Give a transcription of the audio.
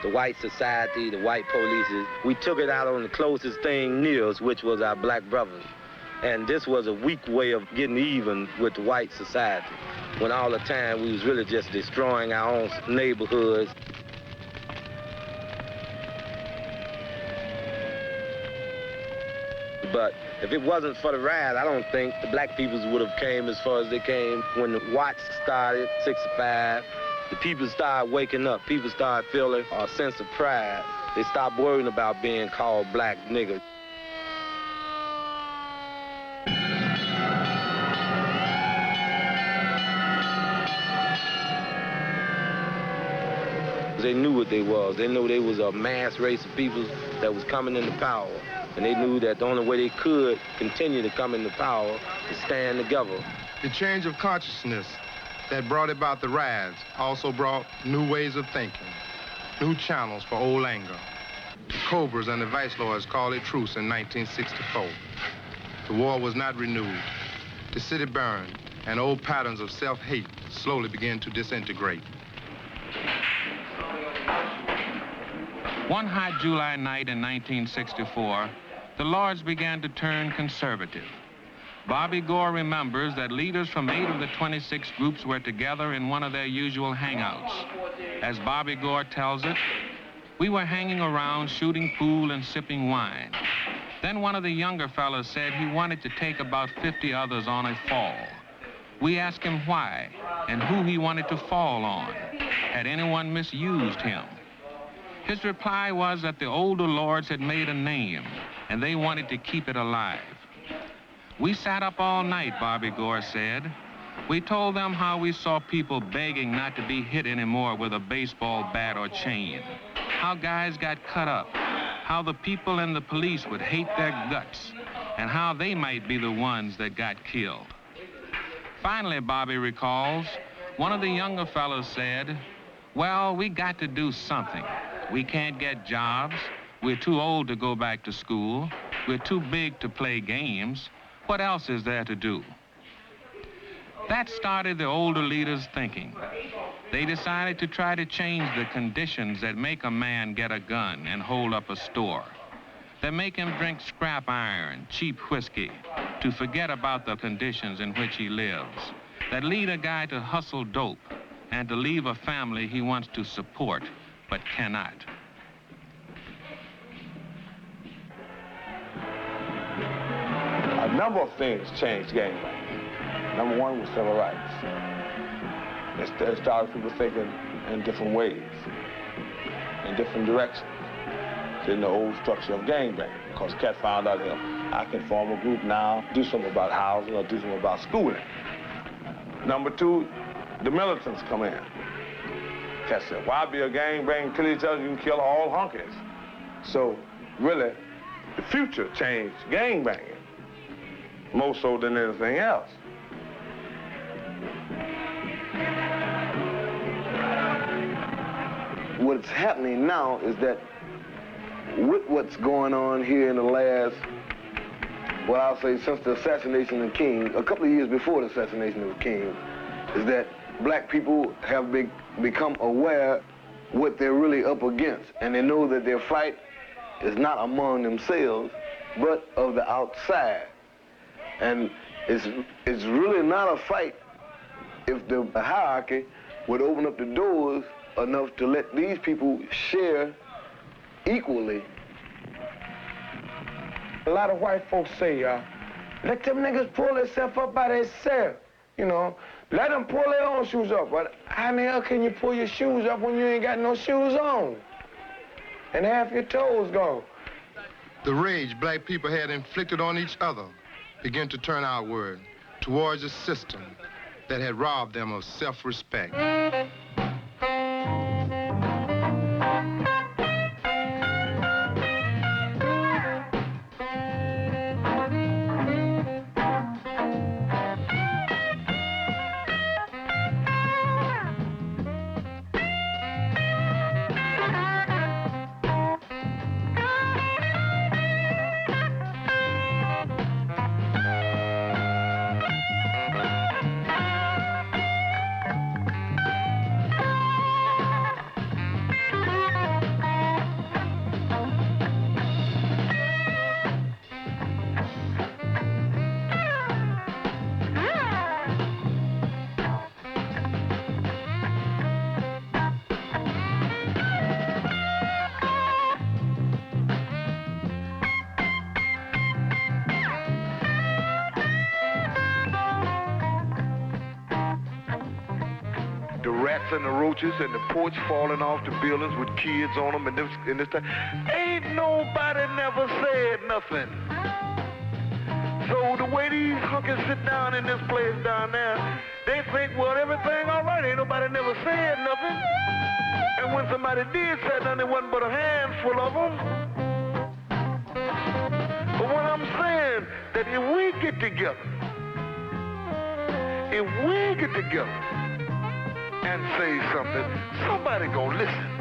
the white society, the white police. We took it out on the closest thing near us, which was our black brothers. And this was a weak way of getting even with the white society, when all the time we was really just destroying our own neighborhoods. But if it wasn't for the rise, I don't think the black peoples would have came as far as they came. When the watch started, 65, the people started waking up. People started feeling a sense of pride. They stopped worrying about being called black nigger. They knew what they was. They knew they was a mass race of people that was coming into power. And they knew that the only way they could continue to come into power is stand together. The change of consciousness that brought about the rise also brought new ways of thinking, new channels for old anger. The Cobras and the Vice Lords called a truce in 1964. The war was not renewed. The city burned, and old patterns of self-hate slowly began to disintegrate. One hot July night in 1964, the Lords began to turn conservative. Bobby Gore remembers that leaders from 8 of the 26 groups were together in one of their usual hangouts. As Bobby Gore tells it, we were hanging around shooting pool and sipping wine. Then one of the younger fellows said he wanted to take about 50 others on a fall. We asked him why and who he wanted to fall on. Had anyone misused him? His reply was that the older Lords had made a name, and they wanted to keep it alive. We sat up all night, Bobby Gore said. We told them how we saw people begging not to be hit anymore with a baseball bat or chain, how guys got cut up, how the people and the police would hate their guts, and how they might be the ones that got killed. Finally, Bobby recalls, one of the younger fellows said, well, we got to do something. We can't get jobs. We're too old to go back to school. We're too big to play games. What else is there to do? That started the older leaders thinking. They decided to try to change the conditions that make a man get a gun and hold up a store, that make him drink scrap iron, cheap whiskey, to forget about the conditions in which he lives, that lead a guy to hustle dope and to leave a family he wants to support but cannot. A number of things changed gangbanging. Number one was civil rights. It started people thinking in different ways, in different directions than the old structure of gangbanging. Because Cat found out, I can form a group now, do something about housing or do something about schooling. Number two, the militants come in. Cat said, why be a gangbang, kill each other, you can kill all honkies. So really, the future changed gangbanging more so than anything else. What's happening now is that with what's going on here in the last, well, I'll say since the assassination of King, a couple of years before the assassination of King, is that black people have become aware what they're really up against, and they know that their fight is not among themselves, but of the outside. And it's really not a fight if the hierarchy would open up the doors enough to let these people share equally. A lot of white folks say, let them niggas pull themselves up by themselves, Let them pull their own shoes up. But how the hell can you pull your shoes up when you ain't got no shoes on? And half your toes gone. The rage black people had inflicted on each other began to turn outward towards a system that had robbed them of self-respect. rats and the roaches and the porch falling off the buildings with kids on them and this time. Ain't nobody never said nothing. So the way these hookers sit down in this place down there, they think, well, everything all right. Ain't nobody never said nothing. And when somebody did say nothing, it wasn't but a handful of them. But what I'm saying, that if we get together and say something, somebody gonna listen.